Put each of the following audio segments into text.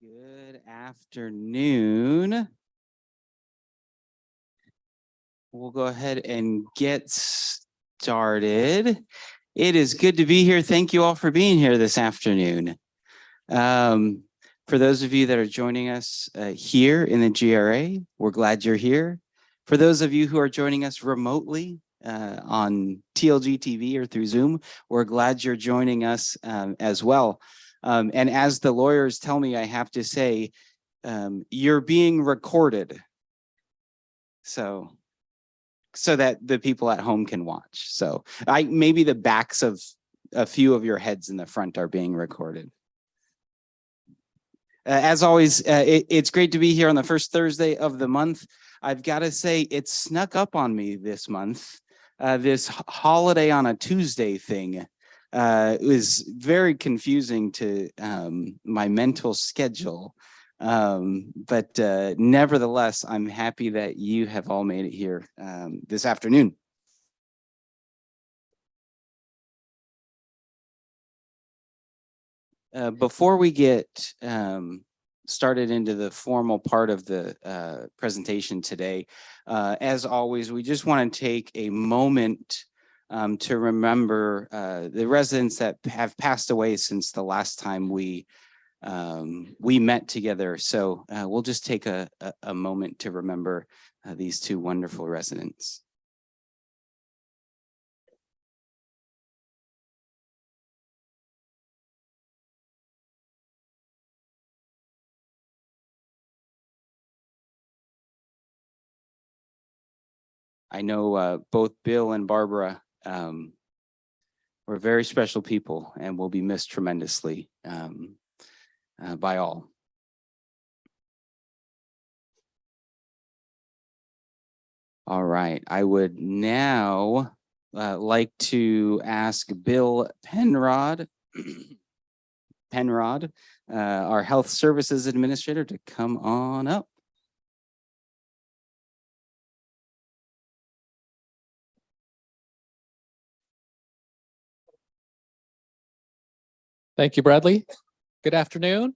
Good afternoon. We'll go ahead and get started. It is good to be here. Thank you all for being here this afternoon. For those of you that are joining us here in the GRA, we're glad you're here. For those of you who are joining us remotely on TLG TV or through Zoom, we're glad you're joining us as well. And as the lawyers tell me, I have to say, you're being recorded. So that the people at home can watch. So maybe the backs of a few of your heads in the front are being recorded. As always, it's great to be here on the first Thursday of the month. I've got to say, it snuck up on me this month. This holiday on a Tuesday thing was very confusing to my mental schedule. But nevertheless, I'm happy that you have all made it here this afternoon. Before we get started into the formal part of the presentation today, as always, we just want to take a moment to remember the residents that have passed away since the last time we met together. So we'll just take a moment to remember these two wonderful residents. I know both Bill and Barbara were very special people and will be missed tremendously by all. All right, I would now like to ask Bill Penrod, our Health Services Administrator, to come on up. Thank you, Bradley. Good afternoon.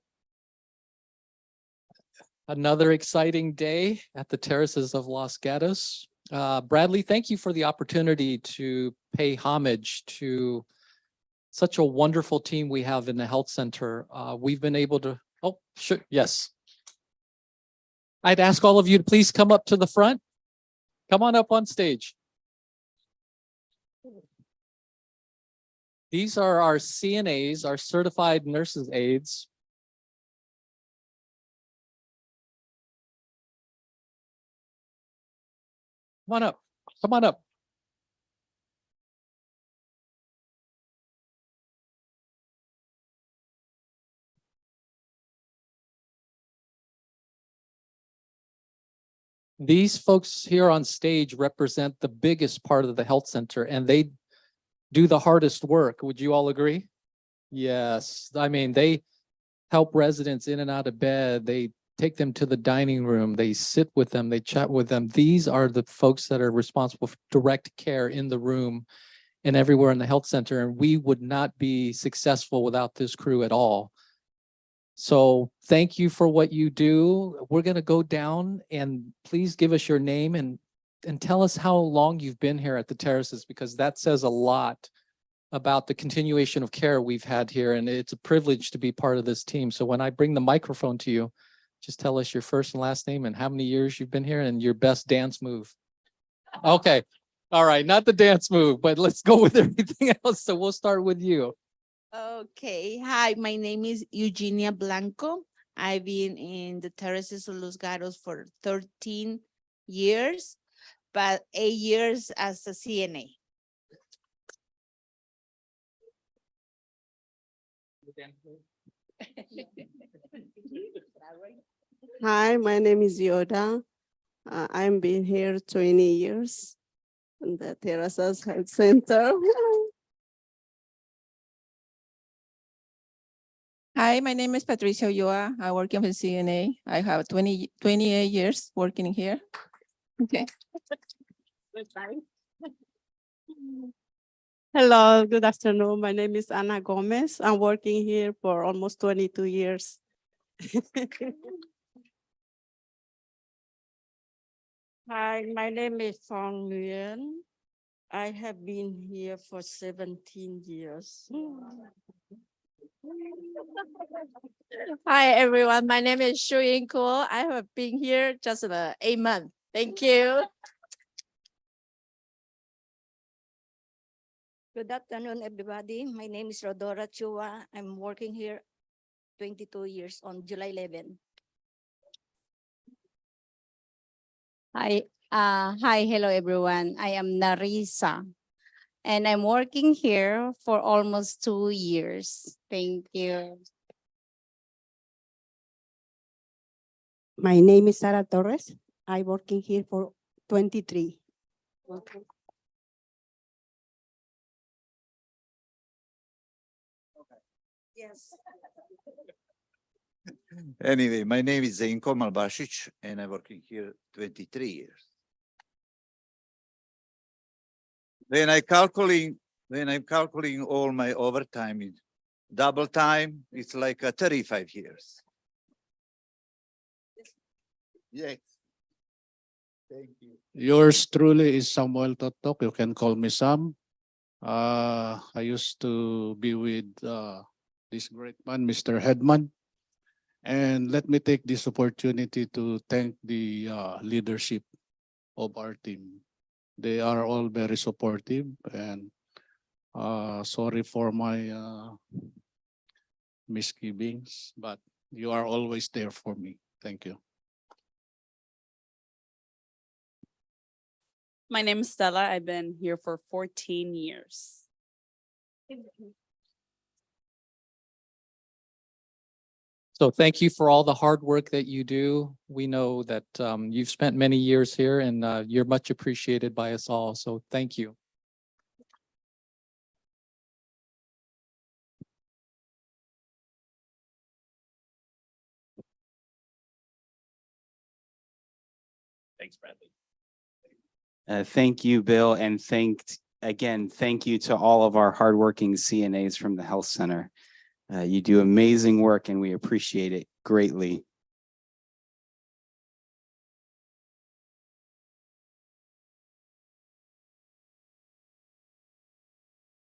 Another exciting day at the Terraces of Los Gatos. Bradley, thank you for the opportunity to pay homage to such a wonderful team we have in the health center. We've been able to, yes. I'd ask all of you to please come up to the front. Come on up on stage. These are our CNAs, our certified nurses aides. Come on up, come on up. These folks here on stage represent the biggest part of the health center, and they do the hardest work. Would you all agree? Yes. I mean, they help residents in and out of bed. They take them to the dining room. They sit with them. They chat with them. These are the folks that are responsible for direct care in the room and everywhere in the health center. And we would not be successful without this crew at all. So thank you for what you do. We're going to go down, and please give us your name and tell us how long you've been here at the Terraces, because that says a lot about the continuation of care we've had here. And it's a privilege to be part of this team. So when I bring the microphone to you, just tell us your first and last name and how many years you've been here and your best dance move. Okay. All right. Not the dance move, but let's go with everything else. So we'll start with you. Okay. Hi, my name is Eugenia Blanco. I've been in the Terraces of Los Gatos for 13 years, but 8 years as a CNA. Hi, my name is Yoda. I've been here 20 years in the Terraces Health Center. Hi, my name is Patricia Ulloa. I work in the CNA. I have 28 years working here. Okay. Hello, good afternoon. My name is Ana Gomez. I'm working here for almost 22 years. Hi, my name is Fong Nguyen. I have been here for 17 years. Hi, everyone. My name is Shu Ying Kuo. I have been here just 8 months. Thank you. Good afternoon, everybody. My name is Rodora Chua. I'm working here 22 years on July 11. Hi, hello everyone. I am Narisa and I'm working here for almost 2 years. Thank you. My name is Sara Torres. I'm working here for 23. Yes. Anyway, my name is Zenko Malbasic and I'm working here 23 years. When I'm calculating all my overtime in double time, it's like 35 years. Yes. Thank you. Yours truly is Samuel Totok. You can call me Sam. I used to be with this great man, Mr. Headman. And let me take this opportunity to thank the leadership of our team. They are all very supportive and sorry for my misgivings, but you are always there for me. Thank you. My name is Stella. I've been here for 14 years. So thank you for all the hard work that you do. We know that you've spent many years here and you're much appreciated by us all. So thank you. Thanks, Bradley. Thank you, Bill, and thank you to all of our hardworking CNAs from the Health Center. You do amazing work and we appreciate it greatly.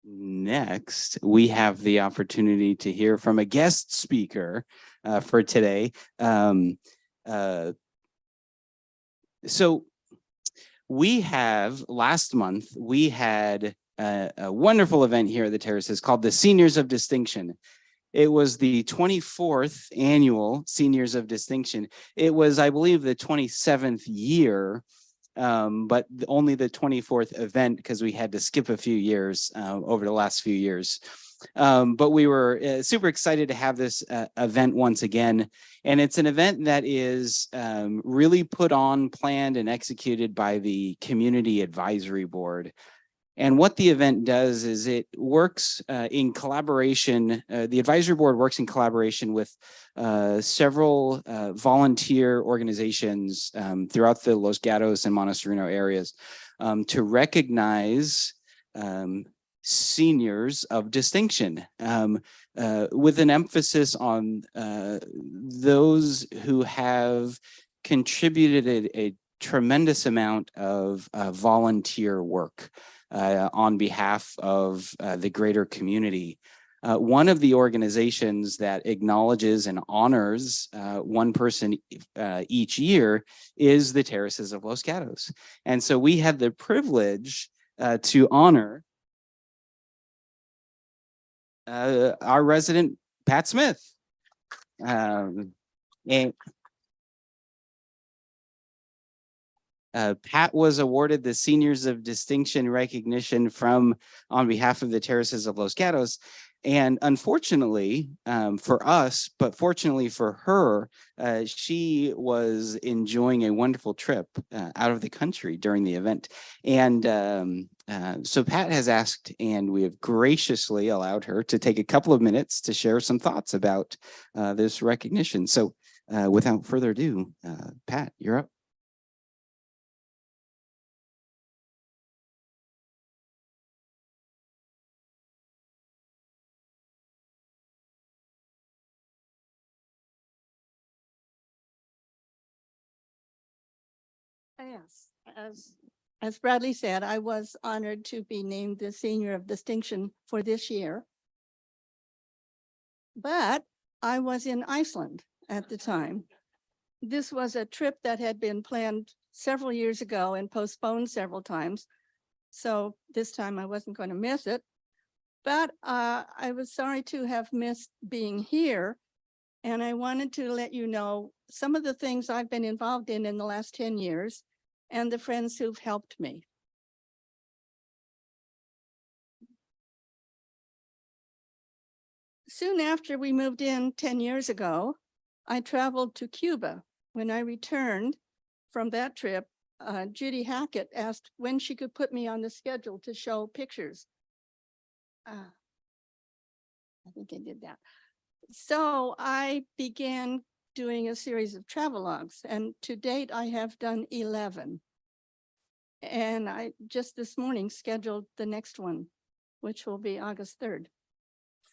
Next, we have the opportunity to hear from a guest speaker for today. So last month, we had a wonderful event here at the Terraces called the Seniors of Distinction. It was the 24th annual Seniors of Distinction. It was, I believe, the 27th year, but only the 24th event because we had to skip a few years over the last few years. But we were super excited to have this event once again. And it's an event that is really put on, planned, and executed by the Community Advisory Board. And what the event does is it works in collaboration. The advisory board works in collaboration with several volunteer organizations throughout the Los Gatos and Montessorino areas to recognize seniors of distinction with an emphasis on those who have contributed a tremendous amount of volunteer work on behalf of the greater community. One of the organizations that acknowledges and honors one person each year is the Terraces of Los Gatos. And so we had the privilege to honor our resident, Pat Smith. And Pat was awarded the Seniors of Distinction recognition on behalf of the Terraces of Los Gatos. And unfortunately for us, but fortunately for her, she was enjoying a wonderful trip out of the country during the event. And so Pat has asked, and we have graciously allowed her to take a couple of minutes to share some thoughts about this recognition. So without further ado, Pat, you're up. Yes, as Bradley said, I was honored to be named the Senior of Distinction for this year. But I was in Iceland at the time. This was a trip that had been planned several years ago and postponed several times. So this time I wasn't going to miss it. But I was sorry to have missed being here. And I wanted to let you know some of the things I've been involved in the last 10 years and the friends who've helped me. Soon after we moved in 10 years ago, I traveled to Cuba. When I returned from that trip, Judy Hackett asked when she could put me on the schedule to show pictures. I think I did that. So I began doing a series of travelogues, and to date I have done 11. And I just this morning scheduled the next one, which will be August 3rd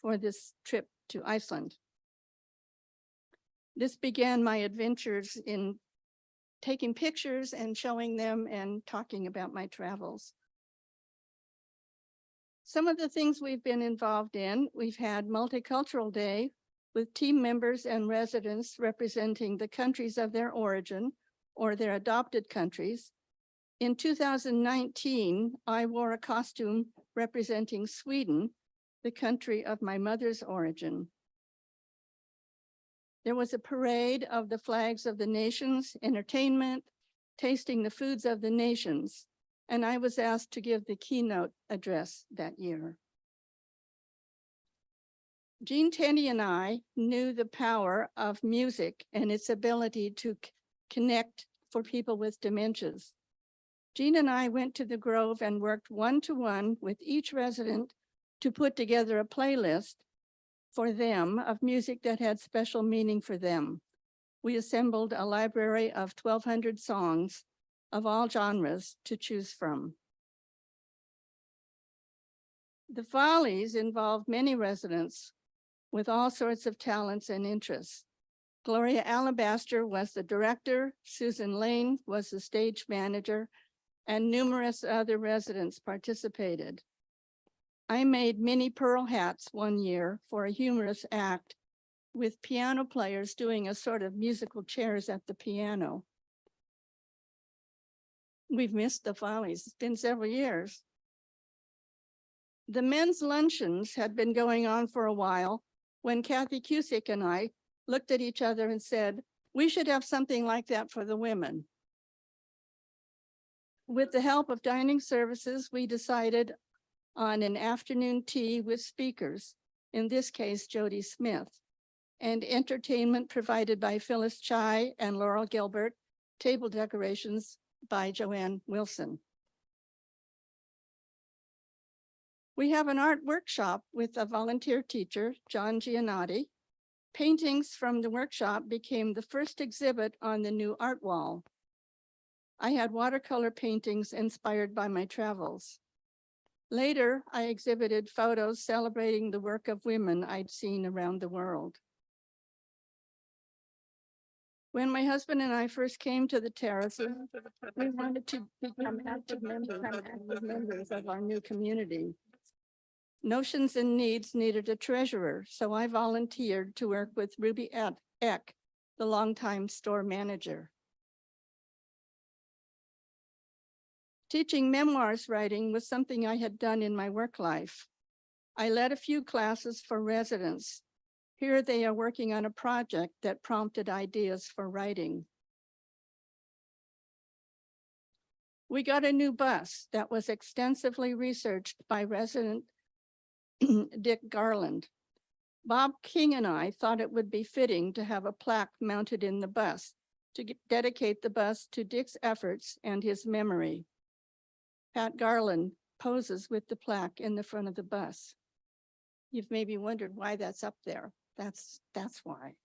for this trip to Iceland. This began my adventures in taking pictures and showing them and talking about my travels. Some of the things we've been involved in, we've had Multicultural Day with team members and residents representing the countries of their origin or their adopted countries. In 2019, I wore a costume representing Sweden, the country of my mother's origin. There was a parade of the flags of the nations, entertainment, tasting the foods of the nations, and I was asked to give the keynote address that year. Jean Tenney and I knew the power of music and its ability to connect for people with dementias. Jean and I went to the Grove and worked one-to-one with each resident to put together a playlist for them of music that had special meaning for them. We assembled a library of 1,200 songs of all genres to choose from. The Follies involved many residents with all sorts of talents and interests. Gloria Alabaster was the director, Susan Lane was the stage manager, and numerous other residents participated. I made mini pearl hats one year for a humorous act with piano players doing a sort of musical chairs at the piano. We've missed the Follies. It's been several years. The men's luncheons had been going on for a while when Kathy Cusick and I looked at each other and said, we should have something like that for the women. With the help of dining services, we decided on an afternoon tea with speakers, in this case, Jody Smith, and entertainment provided by Phyllis Chai and Laurel Gilbert, table decorations by Joanne Wilson. We have an art workshop with a volunteer teacher, John Giannotti. Paintings from the workshop became the first exhibit on the new art wall. I had watercolor paintings inspired by my travels. Later, I exhibited photos celebrating the work of women I'd seen around the world. When my husband and I first came to the terraces, we wanted to become active members of our new community. Notions and Needs needed a treasurer, so I volunteered to work with Ruby Eck, the longtime store manager. Teaching memoirs writing was something I had done in my work life. I led a few classes for residents. Here they are working on a project that prompted ideas for writing. We got a new bus that was extensively researched by resident Dick Garland. Bob King and I thought it would be fitting to have a plaque mounted in the bus to dedicate the bus to Dick's efforts and his memory. Pat Garland poses with the plaque in the front of the bus. You've maybe wondered why that's up there. That's why.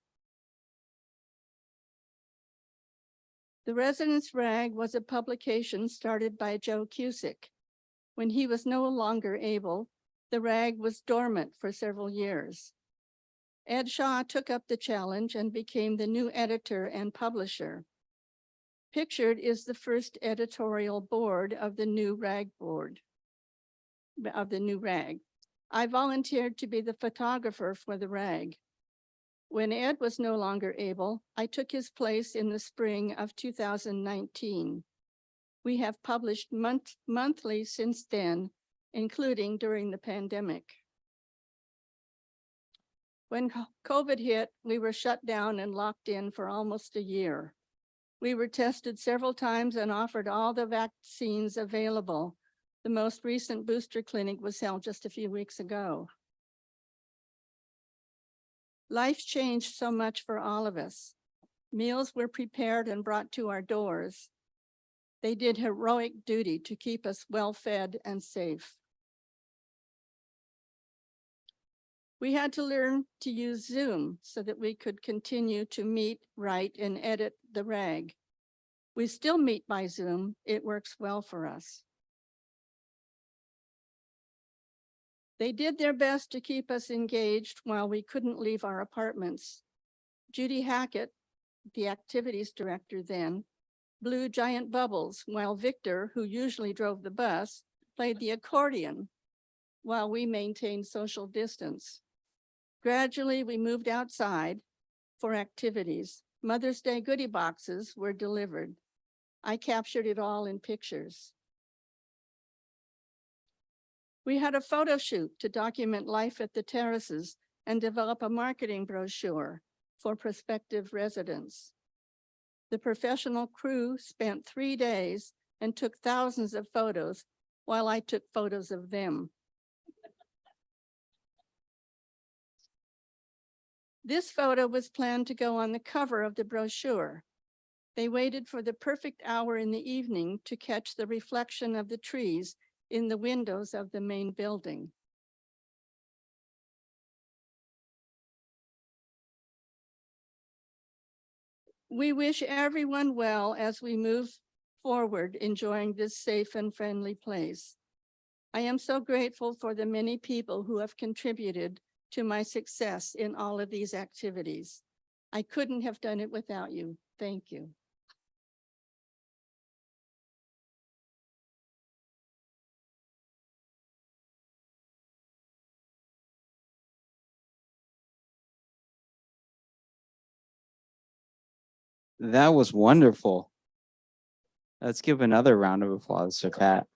The Residents' Rag was a publication started by Joe Cusick. When he was no longer able, the rag was dormant for several years. Ed Shaw took up the challenge and became the new editor and publisher. Pictured is the first editorial board of the new RAG board, of the new RAG. I volunteered to be the photographer for the RAG. When Ed was no longer able, I took his place in the spring of 2019. We have published monthly since then, including during the pandemic. When COVID hit, we were shut down and locked in for almost a year. We were tested several times and offered all the vaccines available. The most recent booster clinic was held just a few weeks ago. Life changed so much for all of us. Meals were prepared and brought to our doors. They did heroic duty to keep us well-fed and safe. We had to learn to use Zoom so that we could continue to meet, write, and edit the RAG. We still meet by Zoom. It works well for us. They did their best to keep us engaged while we couldn't leave our apartments. Judy Hackett, the activities director then, blew giant bubbles while Victor, who usually drove the bus, played the accordion while we maintained social distance. Gradually, we moved outside for activities. Mother's Day goodie boxes were delivered. I captured it all in pictures. We had a photo shoot to document life at the terraces and develop a marketing brochure for prospective residents. The professional crew spent 3 days and took thousands of photos while I took photos of them. This photo was planned to go on the cover of the brochure. They waited for the perfect hour in the evening to catch the reflection of the trees in the windows of the main building. We wish everyone well as we move forward, enjoying this safe and friendly place. I am so grateful for the many people who have contributed to my success in all of these activities. I couldn't have done it without you. Thank you. That was wonderful. Let's give another round of applause to Pat.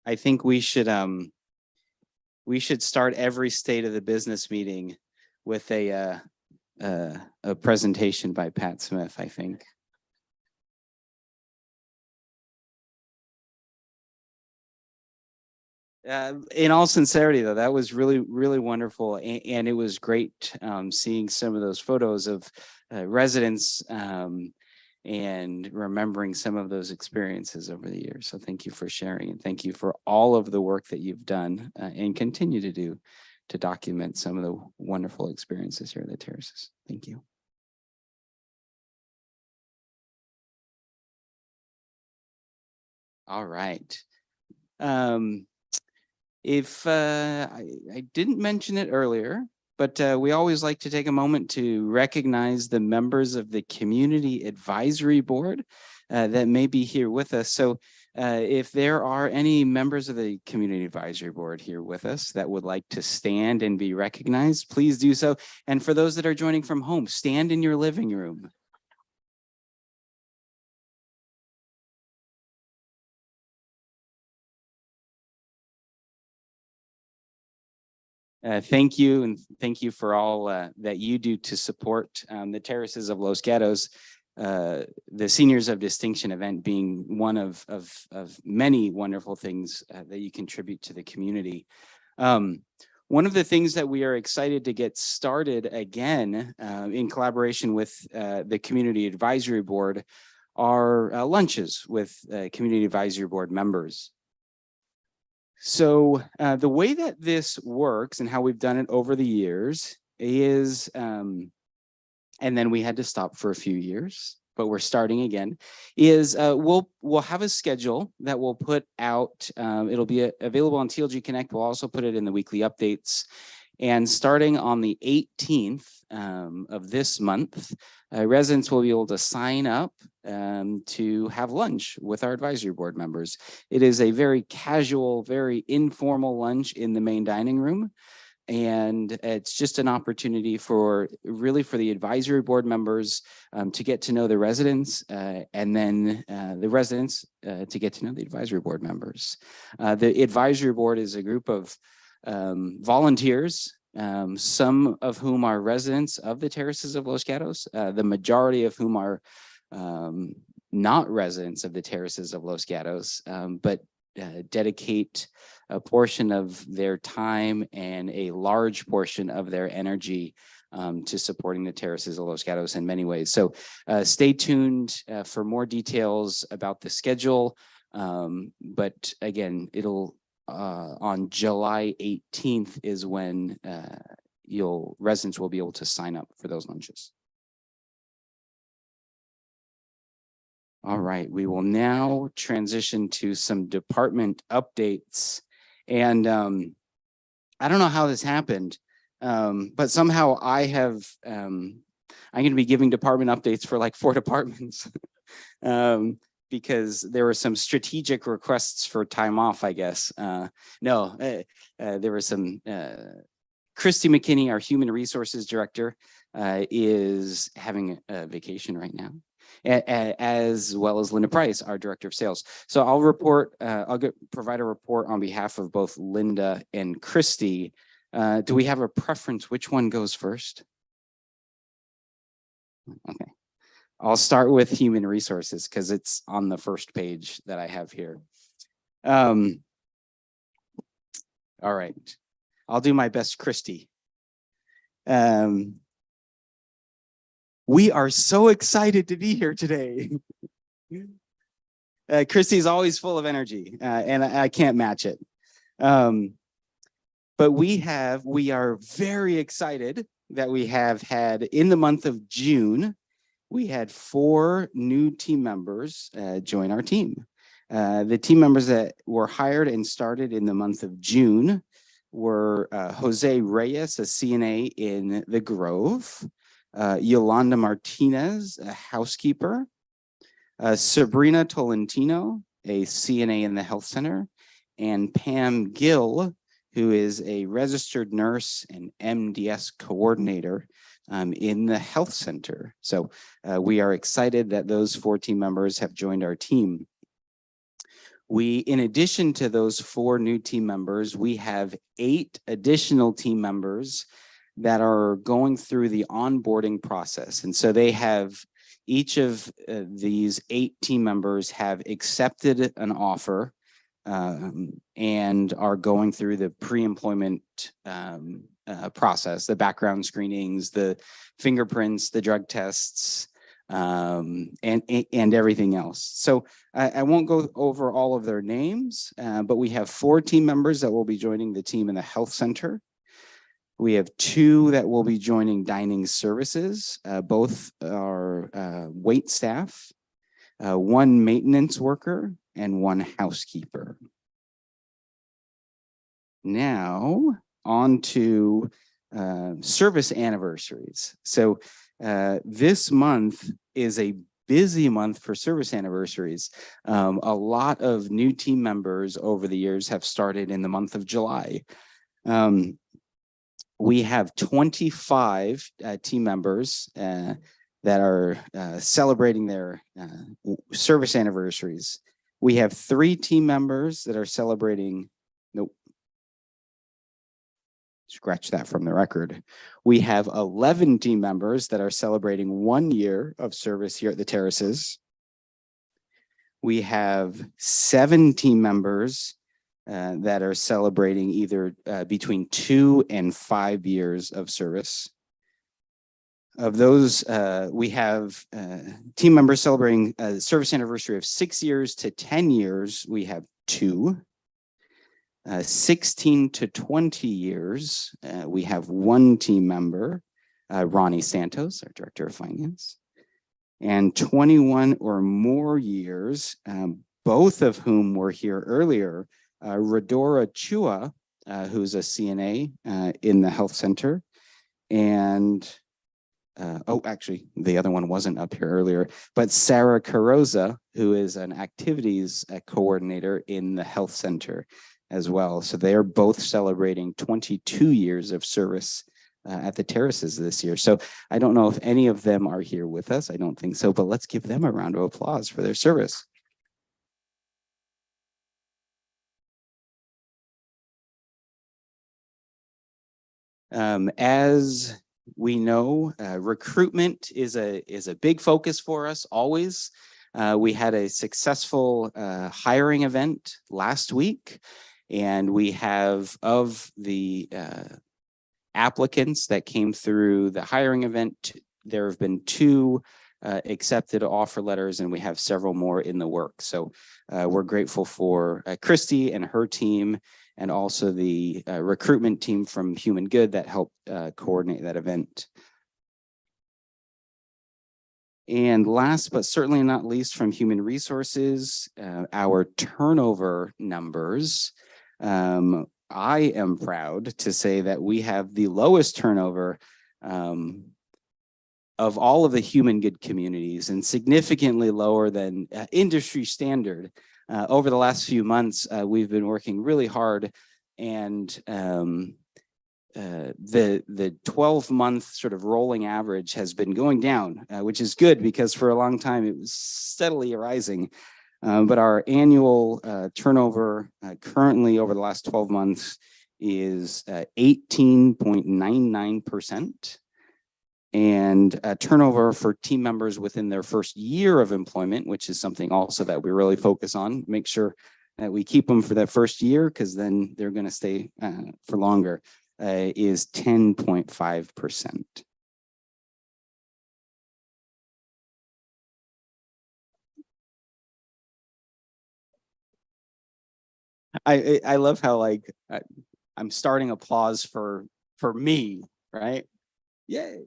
I think we should start every state of the business meeting with a presentation by Pat Smith, I think. In all sincerity, though, that was really, really wonderful. And it was great seeing some of those photos of residents and remembering some of those experiences over the years. So thank you for sharing, and thank you for all of the work that you've done and continue to do to document some of the wonderful experiences here at the Terraces. Thank you. All right. If I didn't mention it earlier, but we always like to take a moment to recognize the members of the Community Advisory Board that may be here with us. So if there are any members of the Community Advisory Board here with us that would like to stand and be recognized, please do so. And for those that are joining from home, stand in your living room. Thank you, and thank you for all that you do to support the Terraces of Los Gatos, the Seniors of Distinction event being one of many wonderful things that you contribute to the community. One of the things that we are excited to get started again in collaboration with the Community Advisory Board are lunches with Community Advisory Board members. So the way that this works and how we've done it over the years is, and then we had to stop for a few years, but we're starting again, is we'll have a schedule that we'll put out. It'll be available on TLG Connect. We'll also put it in the weekly updates. And starting on the 18th of this month, residents will be able to sign up to have lunch with our advisory board members. It is a very casual, very informal lunch in the main dining room. And it's just an opportunity for the advisory board members to get to know the residents and then the residents to get to know the advisory board members. The advisory board is a group of volunteers, some of whom are residents of the Terraces of Los Gatos, the majority of whom are not residents of the Terraces of Los Gatos, but dedicate a portion of their time and a large portion of their energy to supporting the Terraces of Los Gatos in many ways. So stay tuned for more details about the schedule. But again, it'll on July 18th is when residents will be able to sign up for those lunches. All right, we will now transition to some department updates. And I don't know how this happened, but somehow I'm going to be giving department updates for like 4 departments because there were some strategic requests for time off, I guess. There were some, Christy McKinney, our Human Resources Director, is having a vacation right now, as well as Linda Price, our Director of Sales. So I'll provide a report on behalf of both Linda and Christy. Do we have a preference? Which one goes first? Okay. I'll start with Human Resources because it's on the first page that I have here. All right. I'll do my best, Christy. We are so excited to be here today. Christy's always full of energy, and I can't match it. But we are very excited that we have had, in the month of June, we had 4 new team members join our team. The team members that were hired and started in the month of June were Jose Reyes, a CNA in the Grove, Yolanda Martinez, a housekeeper, Sabrina Tolentino, a CNA in the health center, and Pam Gill, who is a registered nurse and MDS coordinator in the health center. So we are excited that those 4 team members have joined our team. In addition to those 4 new team members, we have 8 additional team members that are going through the onboarding process. And so each of these 8 team members have accepted an offer and are going through the pre-employment process, the background screenings, the fingerprints, the drug tests, and everything else. So I won't go over all of their names, but we have 4 team members that will be joining the team in the health center. We have 2 that will be joining dining services. Both are wait staff, 1 maintenance worker, and 1 housekeeper. Now, on to service anniversaries. So this month is a busy month for service anniversaries. A lot of new team members over the years have started in the month of July. We have 25 team members that are celebrating their service anniversaries. We have 3 team members that are celebrating, scratch that from the record. We have 11 team members that are celebrating 1 year of service here at the Terraces. We have 7 team members that are celebrating either between 2 and 5 years of service. Of those, we have team members celebrating a service anniversary of 6 years to 10 years. We have 2. 16 to 20 years, we have 1 team member, Ronnie Santos, our Director of Finance. And 21 or more years, both of whom were here earlier, Rodora Chua who's a CNA in the health center. And actually, the other one wasn't up here earlier, but Sarah Carosa, who is an activities coordinator in the health center as well. So they are both celebrating 22 years of service at the terraces this year. So I don't know if any of them are here with us. I don't think so, but let's give them a round of applause for their service. As we know, recruitment is a big focus for us always. We had a successful hiring event last week, and we have, of the applicants that came through the hiring event, there have been 2 accepted offer letters, and we have several more in the works. So we're grateful for Christy and her team, and also the recruitment team from Human Good that helped coordinate that event. And last but certainly not least, from Human Resources, our turnover numbers. I am proud to say that we have the lowest turnover of all of the Human Good communities, and significantly lower than industry standard. Over the last few months, we've been working really hard, and the 12-month sort of rolling average has been going down, which is good because for a long time it was steadily rising. But our annual turnover currently over the last 12 months is 18.99%. And turnover for team members within their first year of employment, which is something also that we really focus on, make sure that we keep them for that first year, because then they're going to stay for longer, is 10.5%. I love how like I'm starting applause for me, right? Yay.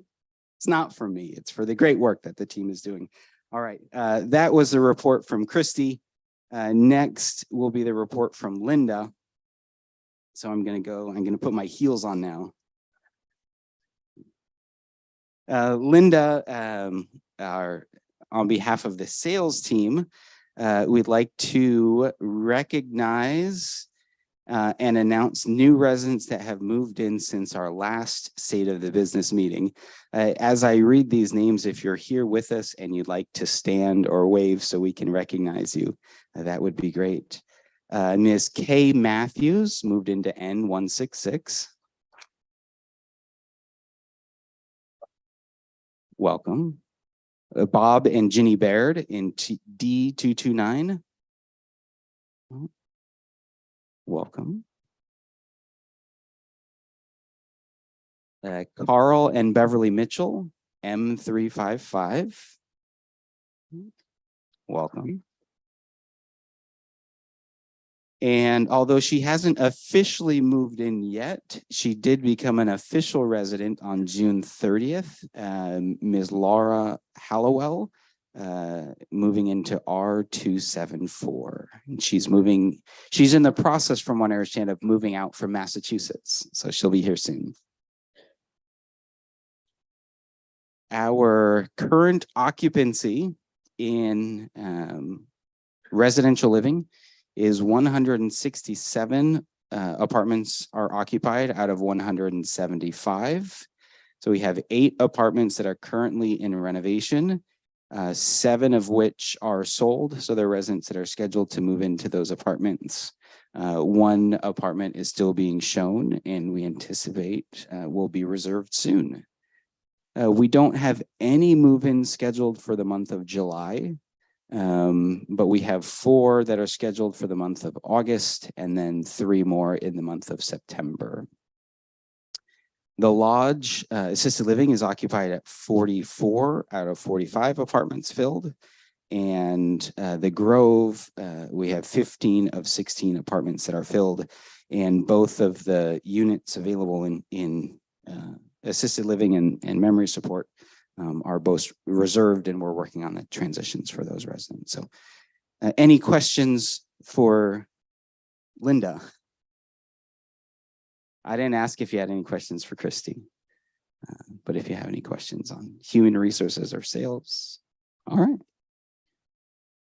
It's not for me. It's for the great work that the team is doing. All right. That was the report from Christy. Next will be the report from Linda. So I'm going to put my heels on now. Linda, on behalf of the sales team, we'd like to recognize and announce new residents that have moved in since our last State of the Business meeting. As I read these names, if you're here with us and you'd like to stand or wave so we can recognize you, that would be great. Ms. Kay Matthews moved into N166. Welcome. Bob and Ginny Baird in D229. Welcome. Carl and Beverly Mitchell, M355. Welcome. And although she hasn't officially moved in yet, she did become an official resident on June 30th. Ms. Laura Hallowell, moving into R274. And she's in the process, from what I understand, of moving out from Massachusetts. So she'll be here soon. Our current occupancy in residential living is 167 apartments are occupied out of 175. So we have 8 apartments that are currently in renovation, 7 of which are sold. So there are residents that are scheduled to move into those apartments. 1 apartment is still being shown, and we anticipate will be reserved soon. We don't have any move-ins scheduled for the month of July. But we have 4 that are scheduled for the month of August, and then 3 more in the month of September. The Lodge assisted living is occupied at 44 out of 45 apartments filled. And the Grove, we have 15 of 16 apartments that are filled. And both of the units available in assisted living and memory support are both reserved, and we're working on the transitions for those residents. So any questions for Linda? I didn't ask if you had any questions for Christy, but if you have any questions on human resources or sales, all right.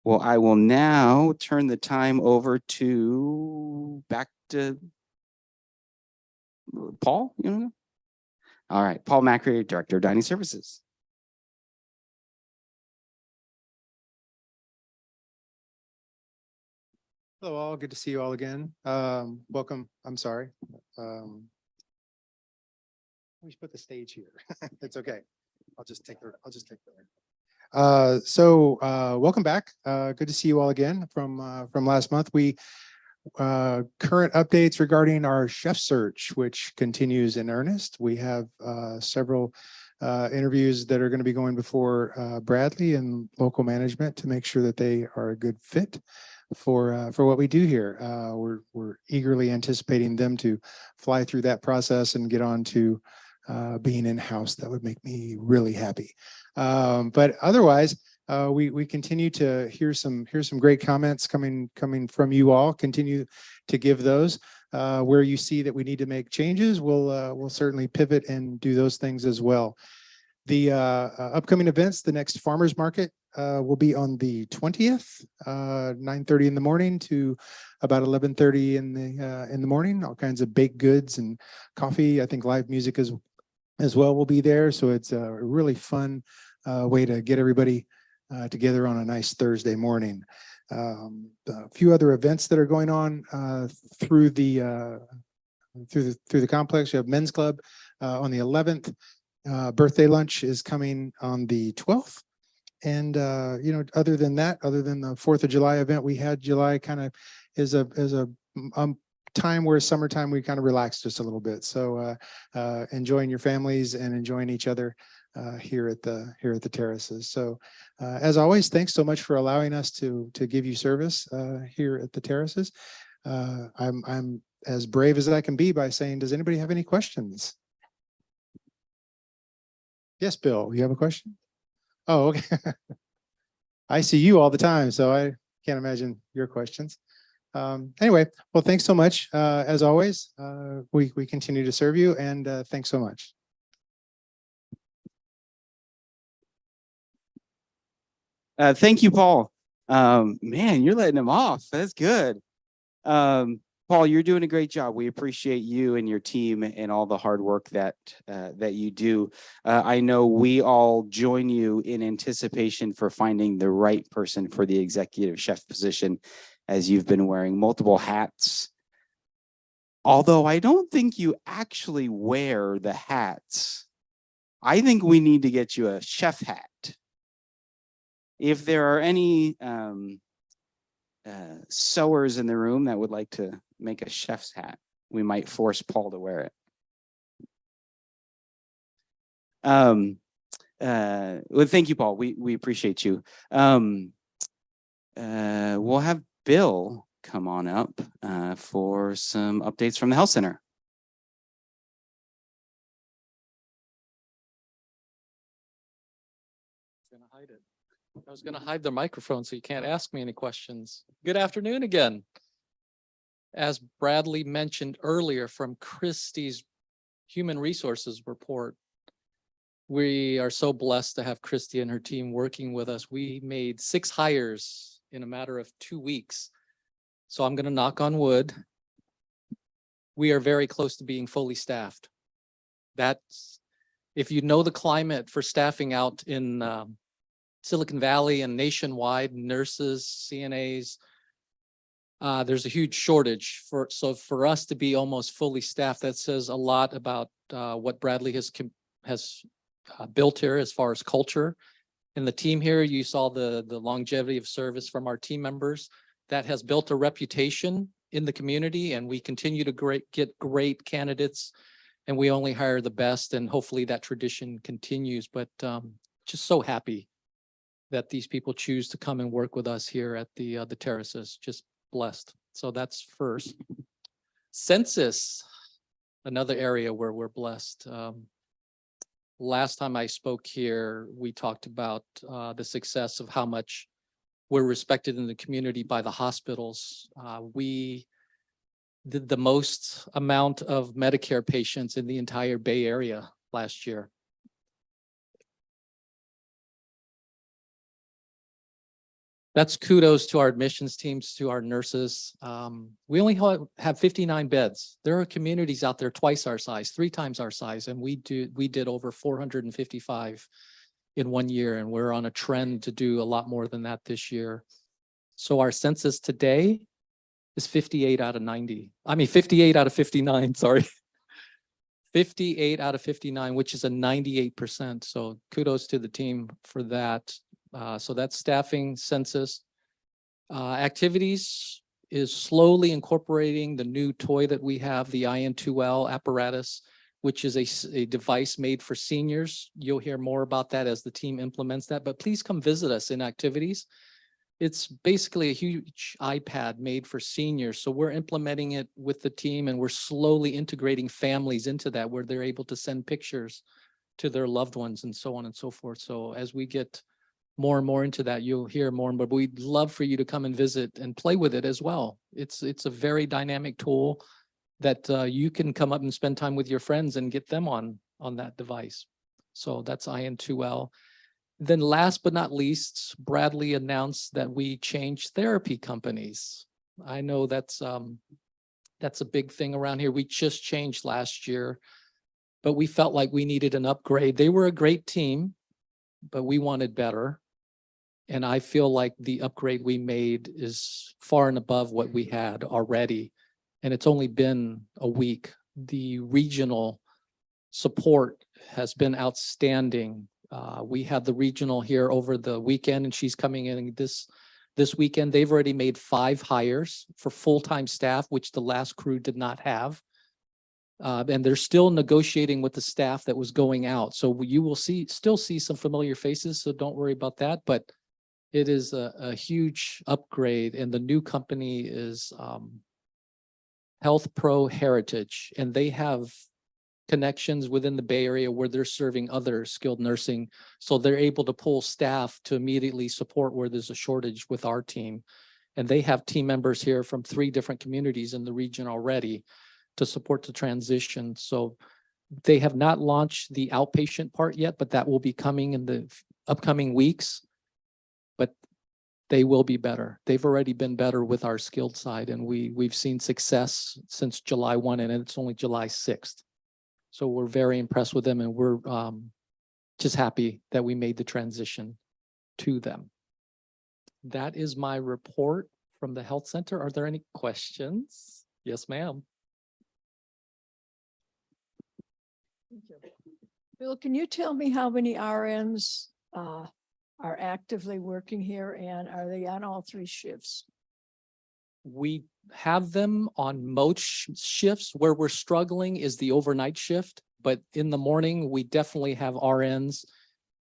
Well, I will now turn the time over back to Paul. You know? All right, Paul Macri, Director of Dining Services. Hello, all. Good to see you all again. Welcome. I'm sorry. We should put the stage here. It's okay. I'll just take the. Welcome back. Good to see you all again from last month. We current updates regarding our chef search, which continues in earnest. We have several interviews that are going to be going before Bradley and local management to make sure that they are a good fit for what we do here. We're eagerly anticipating them to fly through that process and get on to being in-house. That would make me really happy. But otherwise, we continue to hear some great comments coming from you all. Continue to give those. Where you see that we need to make changes, we'll certainly pivot and do those things as well. The upcoming events, the next farmers market will be on the 20th, 9:30 in the morning to about 11:30 in the morning. All kinds of baked goods and coffee. I think live music as well will be there. So it's a really fun way to get everybody together on a nice Thursday morning. A few other events that are going on through the complex. You have Men's Club on the 11th. Birthday lunch is coming on the 12th. And other than that, other than the 4th of July event, we had July kind of is a time where summertime we kind of relax just a little bit. So enjoying your families and enjoying each other here at the terraces. So as always, thanks so much for allowing us to give you service here at the terraces. I'm as brave as I can be by saying, does anybody have any questions? Yes, Bill, you have a question? Oh, okay. I see you all the time, so I can't imagine your questions. Anyway, well, thanks so much. As always, we continue to serve you, and thanks so much. Thank you, Paul. Man, you're letting him off. That's good. Paul, you're doing a great job. We appreciate you and your team and all the hard work that you do. I know we all join you in anticipation for finding the right person for the executive chef position, as you've been wearing multiple hats. Although I don't think you actually wear the hats. I think we need to get you a chef hat. If there are any sewers in the room that would like to make a chef's hat, we might force Paul to wear it. Well, thank you, Paul. We appreciate you. We'll have Bill come on up for some updates from the health center. I was going to hide the microphone so you can't ask me any questions. Good afternoon again. As Bradley mentioned earlier from Christy's Human Resources report, we are so blessed to have Christy and her team working with us. We made 6 hires in a matter of 2 weeks. So I'm going to knock on wood. We are very close to being fully staffed. That's, if you know the climate for staffing out in Silicon Valley and nationwide, nurses, CNAs, there's a huge shortage. So for us to be almost fully staffed, that says a lot about what Bradley has built here as far as culture. And the team here, you saw the longevity of service from our team members. That has built a reputation in the community, and we continue to get great candidates, and we only hire the best, and hopefully that tradition continues. But just so happy that these people choose to come and work with us here at the terraces. Just blessed. So that's first. Census, another area where we're blessed. Last time I spoke here, we talked about the success of how much we're respected in the community by the hospitals. We did the most amount of Medicare patients in the entire Bay Area last year. That's kudos to our admissions teams, to our nurses. We only have 59 beds. There are communities out there twice our size, 3 times our size, and we did over 455 in 1 year, and we're on a trend to do a lot more than that this year. So our census today is 58 out of 90. I mean, 58 out of 59, sorry. 58 out of 59, which is a 98%. So kudos to the team for that. So that's staffing, census. Activities is slowly incorporating the new toy that we have, the IN2L apparatus, which is a device made for seniors. You'll hear more about that as the team implements that, but please come visit us in activities. It's basically a huge iPad made for seniors. So we're implementing it with the team, and we're slowly integrating families into that, where they're able to send pictures to their loved ones and so on and so forth. So as we get more and more into that, you'll hear more, but we'd love for you to come and visit and play with it as well. It's a very dynamic tool that you can come up and spend time with your friends and get them on that device. So that's IN2L. Then last but not least, Bradley announced that we changed therapy companies. I know that's a big thing around here. We just changed last year, but we felt like we needed an upgrade. They were a great team, but we wanted better. And I feel like the upgrade we made is far and above what we had already. And it's only been a week. The regional support has been outstanding. We had the regional here over the weekend, and she's coming in this weekend. They've already made 5 hires for full-time staff, which the last crew did not have. And they're still negotiating with the staff that was going out. So you will still see some familiar faces, so don't worry about that. But it is a huge upgrade, and the new company is Health Pro Heritage, and they have connections within the Bay Area where they're serving other skilled nursing. So they're able to pull staff to immediately support where there's a shortage with our team. And they have team members here from 3 different communities in the region already to support the transition. So they have not launched the outpatient part yet, but that will be coming in the upcoming weeks. But they will be better. They've already been better with our skilled side, and we've seen success since July 1, and it's only July 6th. So we're very impressed with them, and we're just happy that we made the transition to them. That is my report from the health center. Are there any questions? Yes, ma'am. Bill, can you tell me how many RNs are actively working here, and are they on all 3 shifts? We have them on most shifts. Where we're struggling is the overnight shift, but in the morning, we definitely have RNs.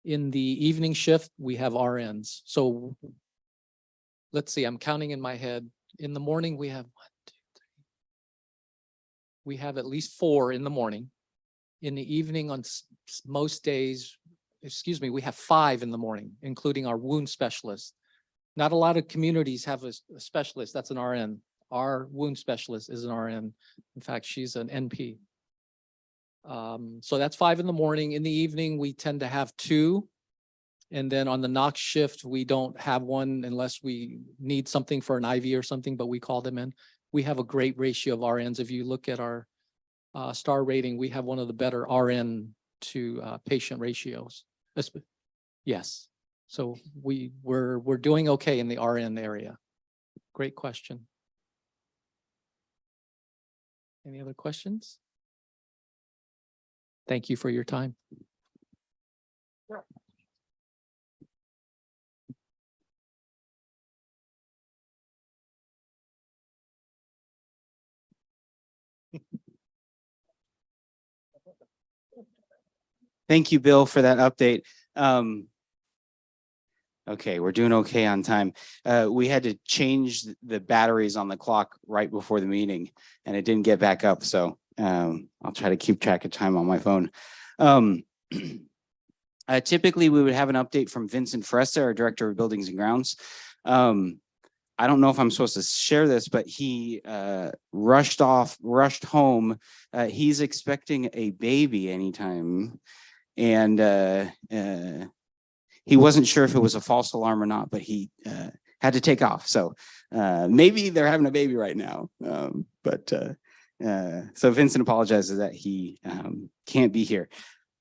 In the evening shift, we have RNs. So let's see, I'm counting in my head. In the morning, we have 1, 2, 3. We have at least 4 in the morning. In the evening on most days, we have 5 in the morning, including our wound specialist. Not a lot of communities have a specialist. That's an RN. Our wound specialist is an RN. In fact, she's an NP. So that's 5 in the morning. In the evening, we tend to have 2. And then on the knock shift, we don't have one unless we need something for an IV or something, but we call them in. We have a great ratio of RNs. If you look at our star rating, we have one of the better RN to patient ratios. Yes. So we're doing okay in the RN area. Great question. Any other questions? Thank you for your time. Thank you, Bill, for that update. Okay, we're doing okay on time. We had to change the batteries on the clock right before the meeting, and it didn't get back up. So I'll try to keep track of time on my phone. Typically, we would have an update from Vincent Foresta, our Director of Buildings and Grounds. I don't know if I'm supposed to share this, but he rushed home. He's expecting a baby anytime. And he wasn't sure if it was a false alarm or not, but he had to take off. So maybe they're having a baby right now. So Vincent apologizes that he can't be here.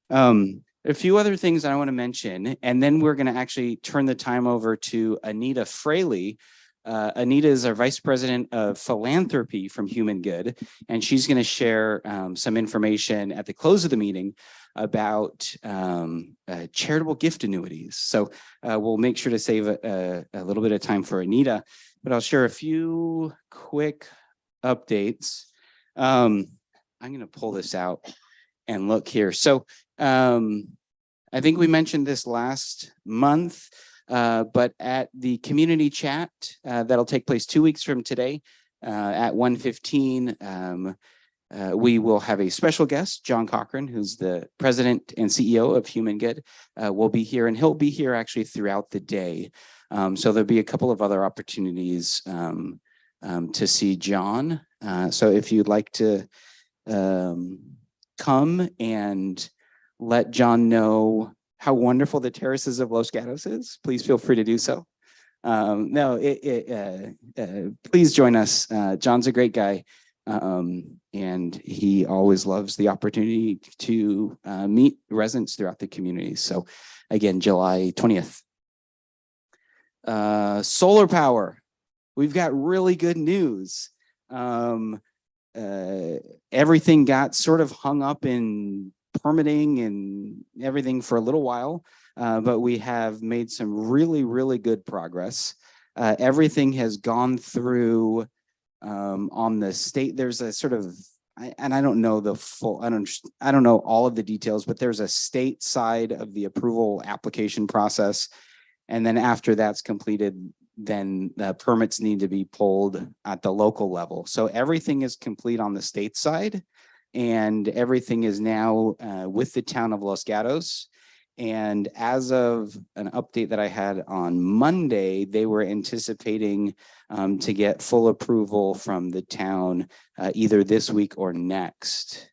A few other things I want to mention, and then we're going to actually turn the time over to Anita Fraley. Anita is our Vice President of Philanthropy from Human Good, and she's going to share some information at the close of the meeting about charitable gift annuities. So we'll make sure to save a little bit of time for Anita, but I'll share a few quick updates. I'm going to pull this out and look here. So I think we mentioned this last month, but at the community chat that'll take place 2 weeks from today at 1:15, we will have a special guest, John Cochran, who's the president and CEO of Human Good, will be here, and he'll be here actually throughout the day. So there'll be a couple of other opportunities to see John. So if you'd like to come and let John know how wonderful the Terraces of Los Gatos is, please feel free to do so. Please join us. John's a great guy, and he always loves the opportunity to meet residents throughout the community. So again, July 20th. Solar power. We've got really good news. Everything got sort of hung up in permitting and everything for a little while, but we have made some really, really good progress. Everything has gone through on the state. There's a sort of, and I don't know the full, I don't know all of the details, but there's a state side of the approval application process. And then after that's completed, then the permits need to be pulled at the local level. So everything is complete on the state side, and everything is now with the town of Los Gatos. And as of an update that I had on Monday, they were anticipating to get full approval from the town either this week or next.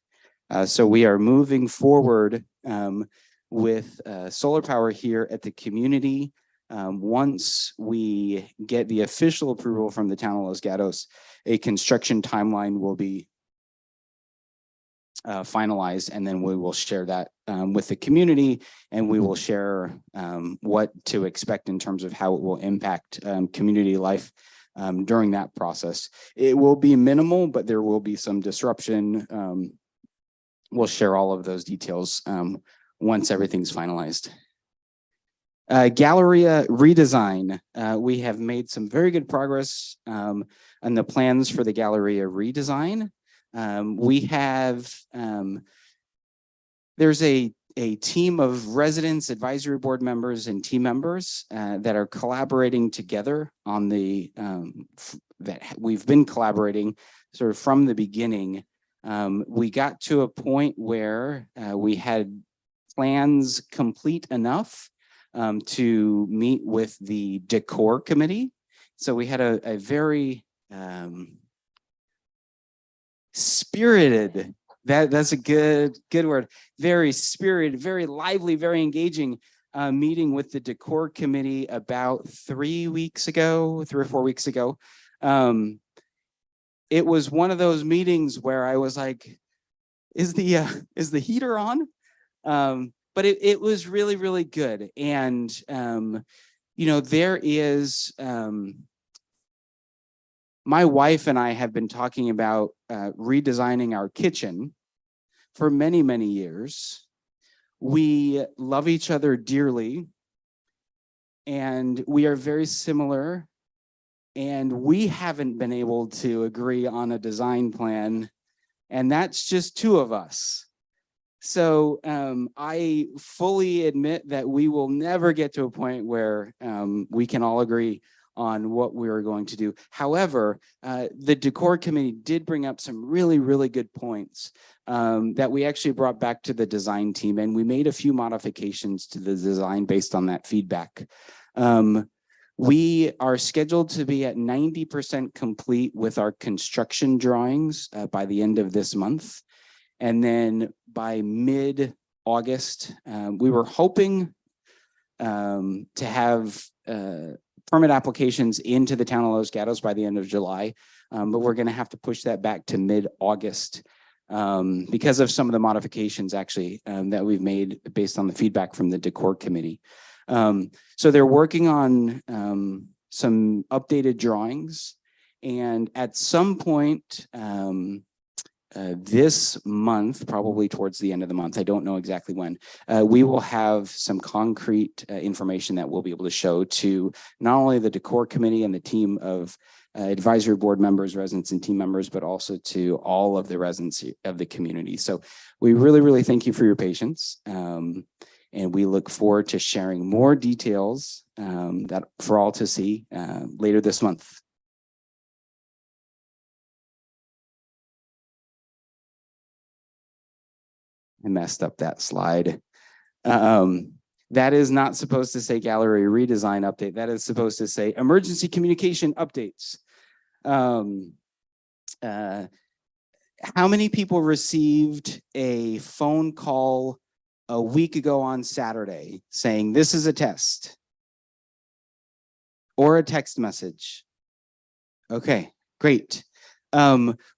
So we are moving forward with solar power here at the community. Once we get the official approval from the town of Los Gatos, a construction timeline will be finalized, and then we will share that with the community, and we will share what to expect in terms of how it will impact community life during that process. It will be minimal, but there will be some disruption. We'll share all of those details once everything's finalized. Galleria redesign. We have made some very good progress on the plans for the Galleria redesign. We have, there's a team of residents, advisory board members, and team members that are collaborating together on the, that we've been collaborating sort of from the beginning. We got to a point where we had plans complete enough to meet with the decor committee. So we had a very spirited, that's a good word, very spirited, very lively, very engaging meeting with the decor committee about 3 or 4 weeks ago. It was one of those meetings where I was like, is the heater on? But it was really, really good. And, you know, there is, my wife and I have been talking about redesigning our kitchen for many, many years. We love each other dearly, and we are very similar, and we haven't been able to agree on a design plan, and that's just two of us. So I fully admit that we will never get to a point where we can all agree on what we're going to do. However, the decor committee did bring up some really, really good points that we actually brought back to the design team, and we made a few modifications to the design based on that feedback. We are scheduled to be at 90% complete with our construction drawings by the end of this month. And then by mid-August, we were hoping to have permit applications into the town of Los Gatos by the end of July, but we're going to have to push that back to mid-August because of some of the modifications actually that we've made based on the feedback from the Decor Committee. So they're working on some updated drawings, and at some point this month, probably towards the end of the month, I don't know exactly when, we will have some concrete information that we'll be able to show to not only the Decor Committee and the team of advisory board members, residents, and team members, but also to all of the residents of the community. So we really, really thank you for your patience. And we look forward to sharing more details that for all to see later this month. I messed up that slide. That is not supposed to say gallery redesign update. That is supposed to say emergency communication updates. How many people received a phone call a week ago on Saturday saying this is a test? Or a text message? Okay, great.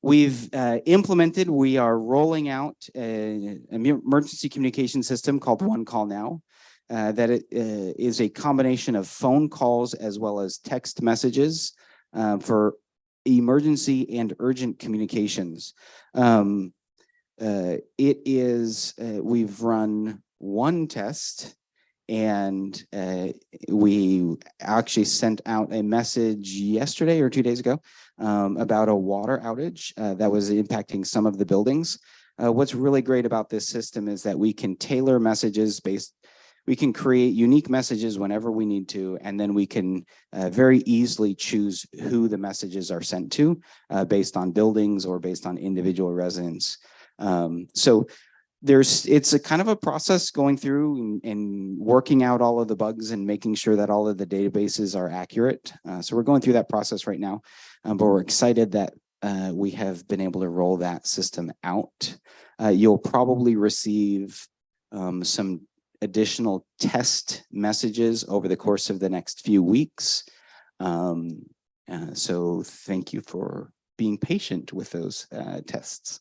We've implemented, we are rolling out an emergency communication system called One Call Now. That it is a combination of phone calls as well as text messages for emergency and urgent communications. It is, we've run one test, and we actually sent out a message yesterday or 2 days ago about a water outage that was impacting some of the buildings. What's really great about this system is that we can tailor messages we can create unique messages whenever we need to, and then we can very easily choose who the messages are sent to based on buildings or based on individual residents. So it's a kind of a process going through and working out all of the bugs and making sure that all of the databases are accurate. So we're going through that process right now, but we're excited that we have been able to roll that system out. You'll probably receive some additional test messages over the course of the next few weeks. So thank you for being patient with those tests.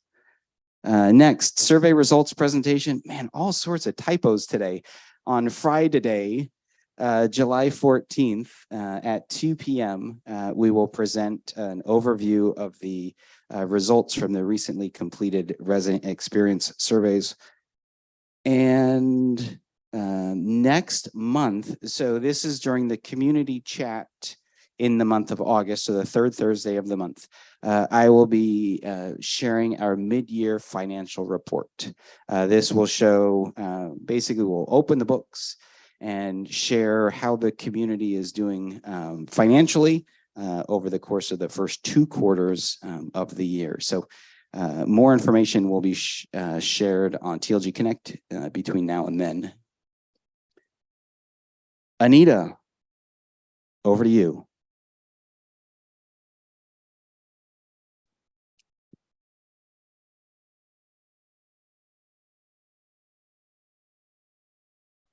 Next, survey results presentation. Man, all sorts of typos today. On Friday, July 14th at 2 p.m., we will present an overview of the results from the recently completed resident experience surveys. And next month, so this is during the community chat in the month of August, so the third Thursday of the month, I will be sharing our mid-year financial report. This will show, basically we'll open the books and share how the community is doing financially over the course of the first 2 quarters of the year. So more information will be shared on TLG Connect between now and then. Anita, over to you.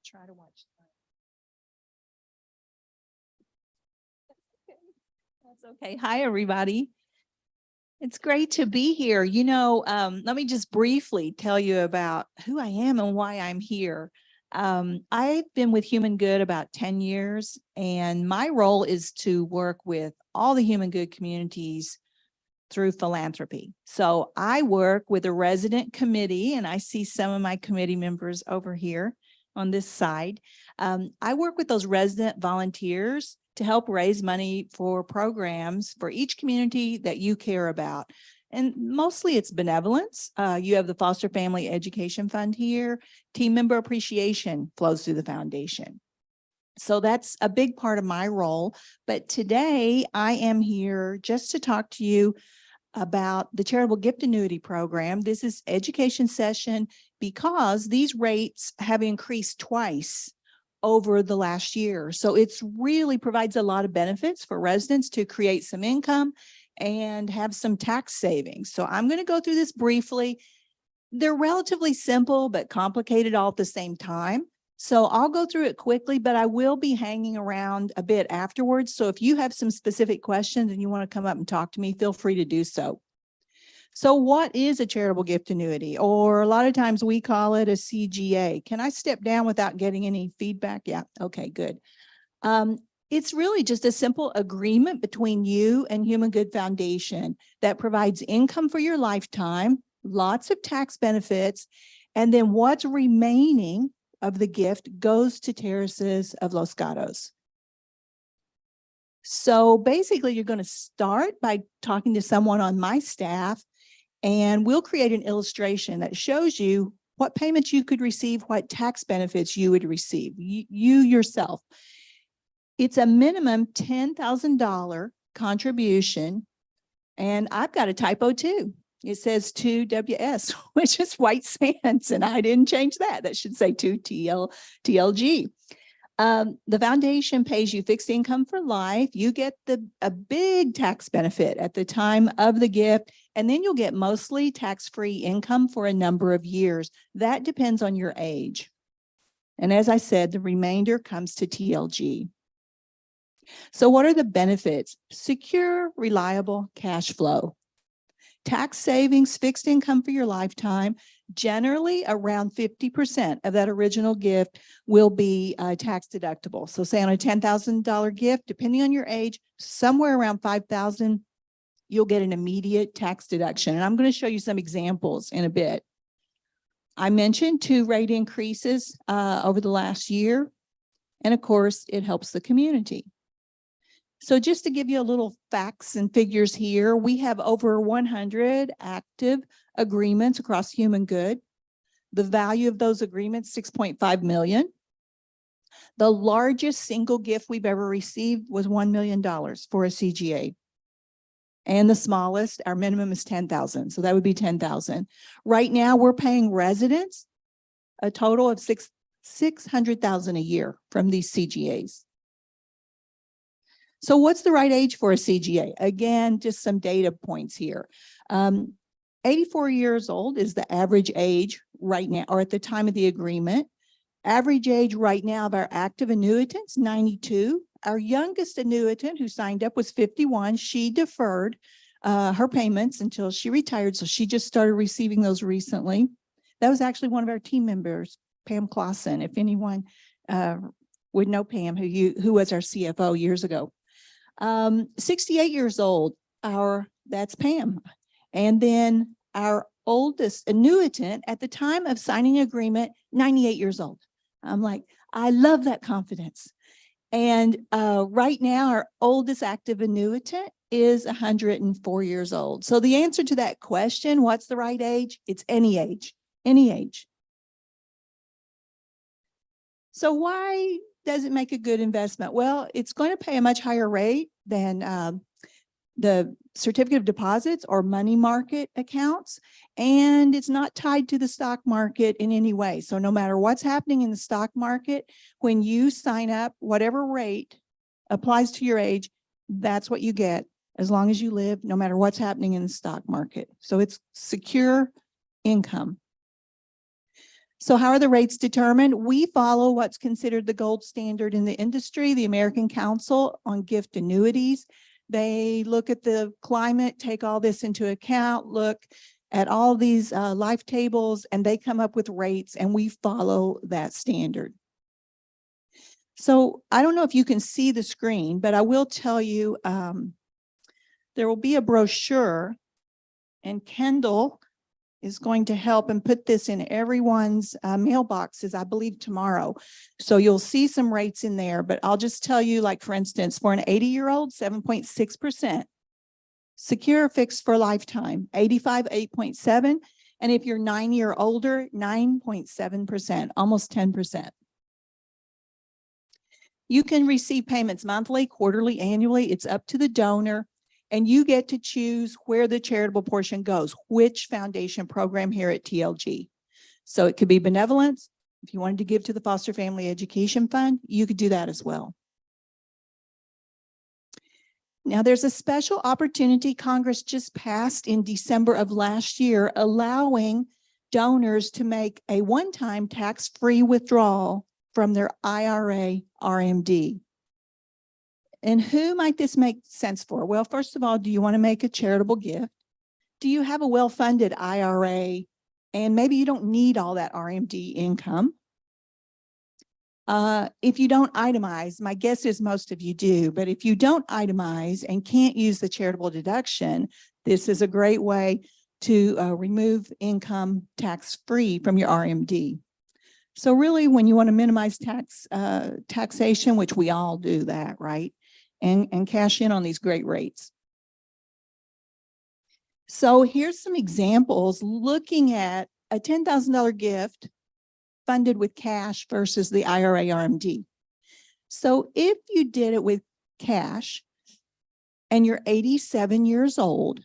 Try to watch. That's okay. Hi, everybody. It's great to be here. You know, let me just briefly tell you about who I am and why I'm here. I've been with Human Good about 10 years, and my role is to work with all the Human Good communities through philanthropy. So I work with a resident committee, and I see some of my committee members over here on this side. I work with those resident volunteers to help raise money for programs for each community that you care about. And mostly it's benevolence. You have the Foster Family Education Fund here. Team member appreciation flows through the foundation. So that's a big part of my role. But today I am here just to talk to you about the charitable gift annuity program. This is education session because these rates have increased twice over the last year. So it's really provides a lot of benefits for residents to create some income and have some tax savings. So I'm going to go through this briefly. They're relatively simple, but complicated all at the same time. So I'll go through it quickly, but I will be hanging around a bit afterwards. So if you have some specific questions and you want to come up and talk to me, feel free to do so. So what is a charitable gift annuity? Or a lot of times we call it a CGA. Can I step down without getting any feedback? Yeah, okay, good. It's really just a simple agreement between you and Human Good Foundation that provides income for your lifetime, lots of tax benefits, and then what's remaining of the gift goes to Terraces of Los Gatos. So basically, you're going to start by talking to someone on my staff, and we'll create an illustration that shows you what payments you could receive, what tax benefits you would receive, you yourself. It's a minimum $10,000 contribution. And I've got a typo too. It says 2WS, which is White Sands, and I didn't change that. That should say 2TLG. The foundation pays you fixed income for life. You get a big tax benefit at the time of the gift, and then you'll get mostly tax-free income for a number of years. That depends on your age. And as I said, the remainder comes to TLG. So what are the benefits? Secure, reliable cash flow. Tax savings, fixed income for your lifetime. Generally, around 50% of that original gift will be tax deductible. So say on a $10,000 gift, depending on your age, somewhere around $5,000, you'll get an immediate tax deduction. And I'm going to show you some examples in a bit. I mentioned 2 rate increases over the last year. And of course, it helps the community. So just to give you a little facts and figures here, we have over 100 active agreements across Human Good. The value of those agreements, $6.5 million. The largest single gift we've ever received was $1 million for a CGA. And the smallest, our minimum is $10,000. So that would be $10,000. Right now, we're paying residents a total of $600,000 a year from these CGAs. So what's the right age for a CGA? Again, just some data points here. 84 years old is the average age right now, or at the time of the agreement. Average age right now of our active annuitants, 92. Our youngest annuitant who signed up was 51. She deferred her payments until she retired, so she just started receiving those recently. That was actually one of our team members, Pam Clausen, if anyone would know Pam, who was our CFO years ago. 68 years old, that's Pam. And then our oldest annuitant at the time of signing agreement, 98 years old. I'm like, I love that confidence. And right now, our oldest active annuitant is 104 years old. So the answer to that question, what's the right age? It's any age, any age. So why does it make a good investment? Well, it's going to pay a much higher rate than the certificate of deposits or money market accounts, and it's not tied to the stock market in any way. So no matter what's happening in the stock market, when you sign up, whatever rate applies to your age, that's what you get as long as you live, no matter what's happening in the stock market. So it's secure income. So how are the rates determined? We follow what's considered the gold standard in the industry, the American Council on Gift Annuities. They look at the climate, take all this into account, look at all these life tables, and they come up with rates, and we follow that standard. So I don't know if you can see the screen, but I will tell you there will be a brochure, and Kendall is going to help and put this in everyone's mailboxes, I believe, tomorrow. So you'll see some rates in there, but I'll just tell you, like, for instance, for an 80-year-old, 7.6%. Secure fixed for lifetime, 85, 8.7. And if you're 90 or older, 9.7%, almost 10%. You can receive payments monthly, quarterly, annually. It's up to the donor. And you get to choose where the charitable portion goes, which foundation program here at TLG. So it could be benevolence, If you wanted to give to the Foster Family Education Fund, you could do that as well. Now, there's a special opportunity Congress just passed in December of last year, allowing donors to make a one-time tax-free withdrawal from their IRA RMD. And who might this make sense for? Well, first of all, do you want to make a charitable gift? Do you have a well-funded IRA and maybe you don't need all that RMD income? If you don't itemize, my guess is most of you do, but if you don't itemize and can't use the charitable deduction, this is a great way to remove income tax-free from your RMD. So really, when you want to minimize taxation, which we all do that, right? And cash in on these great rates. So here's some examples looking at a $10,000 gift funded with cash versus the IRA RMD. So if you did it with cash and you're 87 years old,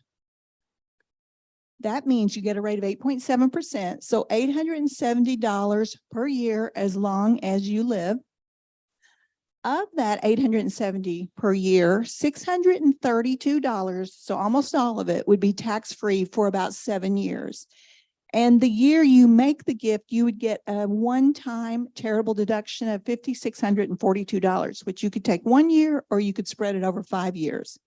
that means you get a rate of 8.7%. So $870 per year as long as you live. Of that $870 per year, $632, so almost all of it, would be tax-free for about 7 years. And the year you make the gift, you would get a one-time charitable deduction of $5,642, which you could take 1 year or you could spread it over 5 years.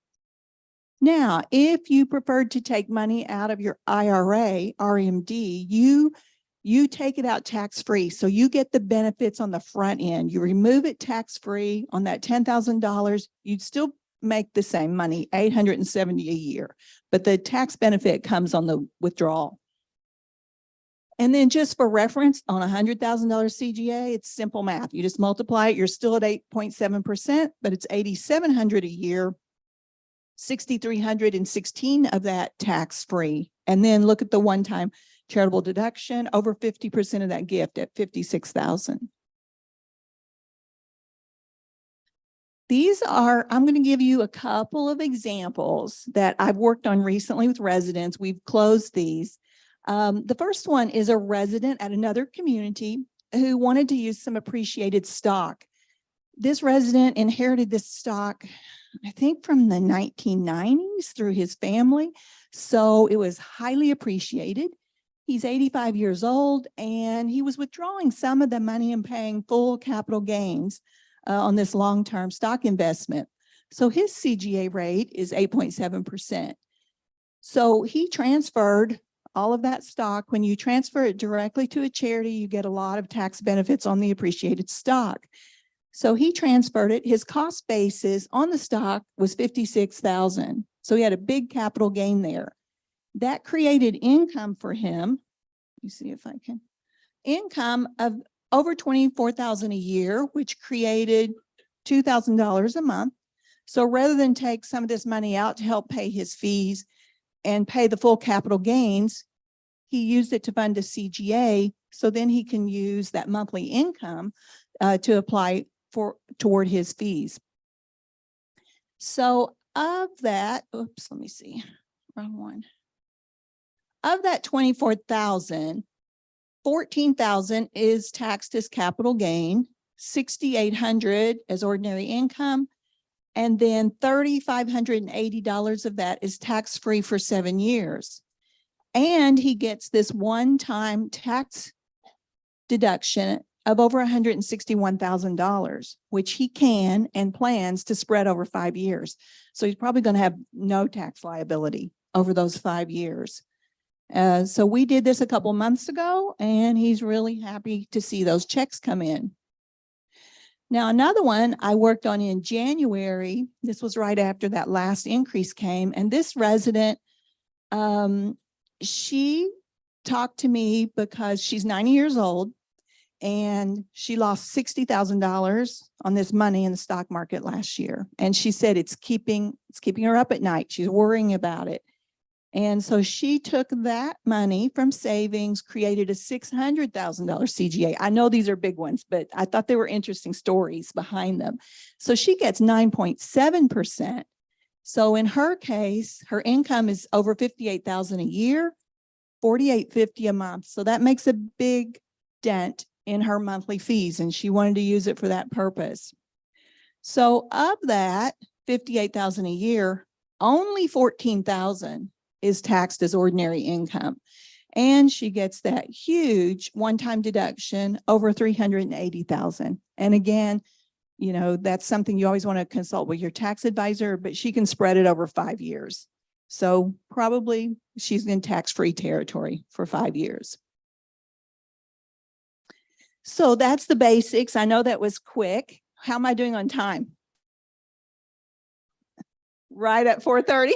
Now, if you preferred to take money out of your IRA, RMD, you take it out tax-free. So you get the benefits on the front end. You remove it tax-free on that $10,000, you'd still make the same money, $870 a year, but the tax benefit comes on the withdrawal. And then just for reference, on a $100,000 CGA, it's simple math. You just multiply it. You're still at 8.7%, but it's $8,700 a year, $6,316 of that tax-free. And then look at the one-time charitable deduction, over 50% of that gift at $56,000. These are, I'm going to give you a couple of examples that I've worked on recently with residents. We've closed these. The first one is a resident at another community who wanted to use some appreciated stock. This resident inherited this stock, I think, from the 1990s through his family. So it was highly appreciated. He's 85 years old and he was withdrawing some of the money and paying full capital gains on this long-term stock investment. So his CGA rate is 8.7%. So he transferred all of that stock. When you transfer it directly to a charity, you get a lot of tax benefits on the appreciated stock. So he transferred it. His cost basis on the stock was $56,000. So he had a big capital gain there. That created income for him. Let me see if I can. Income of over $24,000 a year, which created $2,000 a month. So rather than take some of this money out to help pay his fees and pay the full capital gains, he used it to fund a CGA. So then he can use that monthly income to apply toward his fees. So of that, oops, let me see, wrong one. Of that $24,000, $14,000 is taxed as capital gain, $6,800 as ordinary income, and then $3,580 of that is tax-free for 7 years. And he gets this one-time tax deduction of over $161,000, which he can and plans to spread over 5 years. So he's probably going to have no tax liability over those 5 years. So we did this a couple months ago, and he's really happy to see those checks come in. Now, another one I worked on in January, this was right after that last increase came, and this resident, she talked to me because she's 90 years old and she lost $60,000 on this money in the stock market last year. And she said it's keeping her up at night. She's worrying about it. And so she took that money from savings, created a $600,000 CGA. I know these are big ones, but I thought they were interesting stories behind them. So she gets 9.7%. So in her case, her income is over $58,000 a year, $48.50 a month. So that makes a big dent in her monthly fees, and she wanted to use it for that purpose. So of that 58,000 a year, only 14,000 is taxed as ordinary income. And she gets that huge one-time deduction over 380,000. And again, you know, that's something you always want to consult with your tax advisor, but she can spread it over 5 years. So probably she's in tax-free territory for 5 years. So that's the basics. I know that was quick. How am I doing on time? Right at 4:30?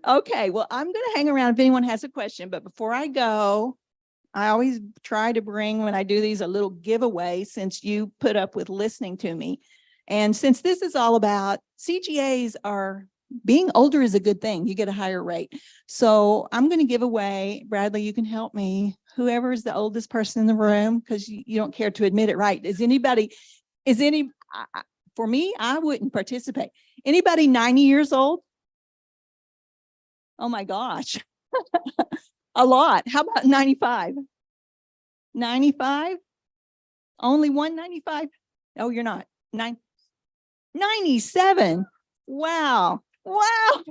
Okay, well, I'm going to hang around if anyone has a question, but before I go, I always try to bring, when I do these, a little giveaway since you put up with listening to me. And since this is all about CGAs are, being older is a good thing. You get a higher rate. So I'm going to give away, Bradley, you can help me, whoever is the oldest person in the room, because you don't care to admit it, right? For me, I wouldn't participate. Anybody 90 years old? Oh my gosh. A lot. How about 95? 95? Only 195? Oh, you're not. 97. Wow. Wow.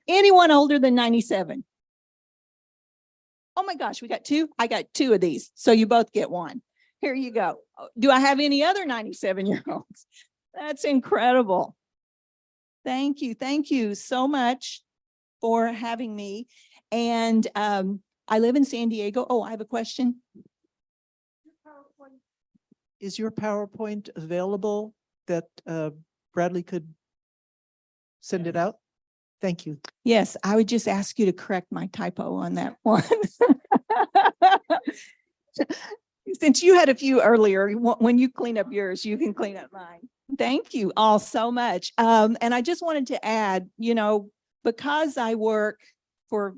Anyone older than 97? Oh my gosh, we got two. I got two of these. So you both get one. Here you go. Do I have any other 97-year-olds? That's incredible. Thank you. Thank you so much for having me. And I live in San Diego. Oh, I have a question. Is your PowerPoint available that Bradley could send it out? Thank you. Yes, I would just ask you to correct my typo on that one. Since you had a few earlier, when you clean up yours, you can clean up mine. Thank you all so much. And I just wanted to add, you know, because I work for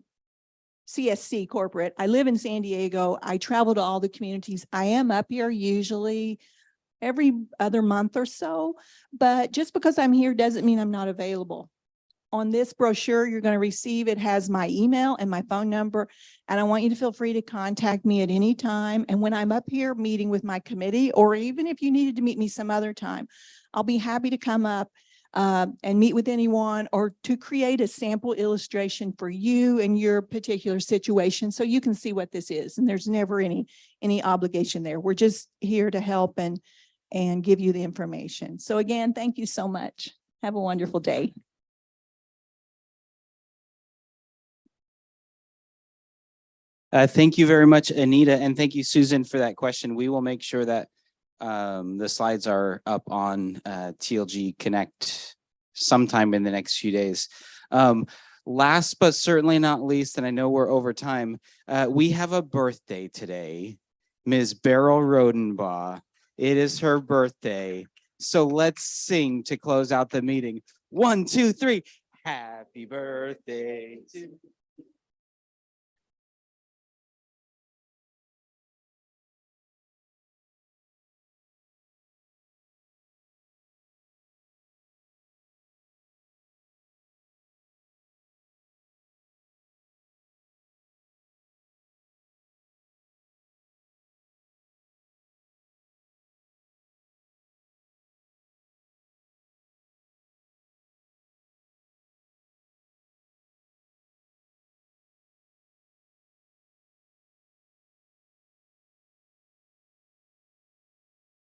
CSC Corporate, I live in San Diego, I travel to all the communities. I am up here usually every other month or so, but just because I'm here doesn't mean I'm not available. On this brochure you're going to receive, it has my email and my phone number, and I want you to feel free to contact me at any time. And when I'm up here meeting with my committee, or even if you needed to meet me some other time, I'll be happy to come up and meet with anyone, or to create a sample illustration for you and your particular situation so you can see what this is. And there's never any obligation there. We're just here to help and give you the information. So again, thank you so much. Have a wonderful day. Thank you very much, Anita, and thank you, Susan, for that question. We will make sure that the slides are up on TLG Connect sometime in the next few days. Last but certainly not least, and I know we're over time, we have a birthday today, Ms. Beryl Rodenbaugh. It is her birthday. So let's sing to close out the meeting. 1, 2, 3. Happy birthday to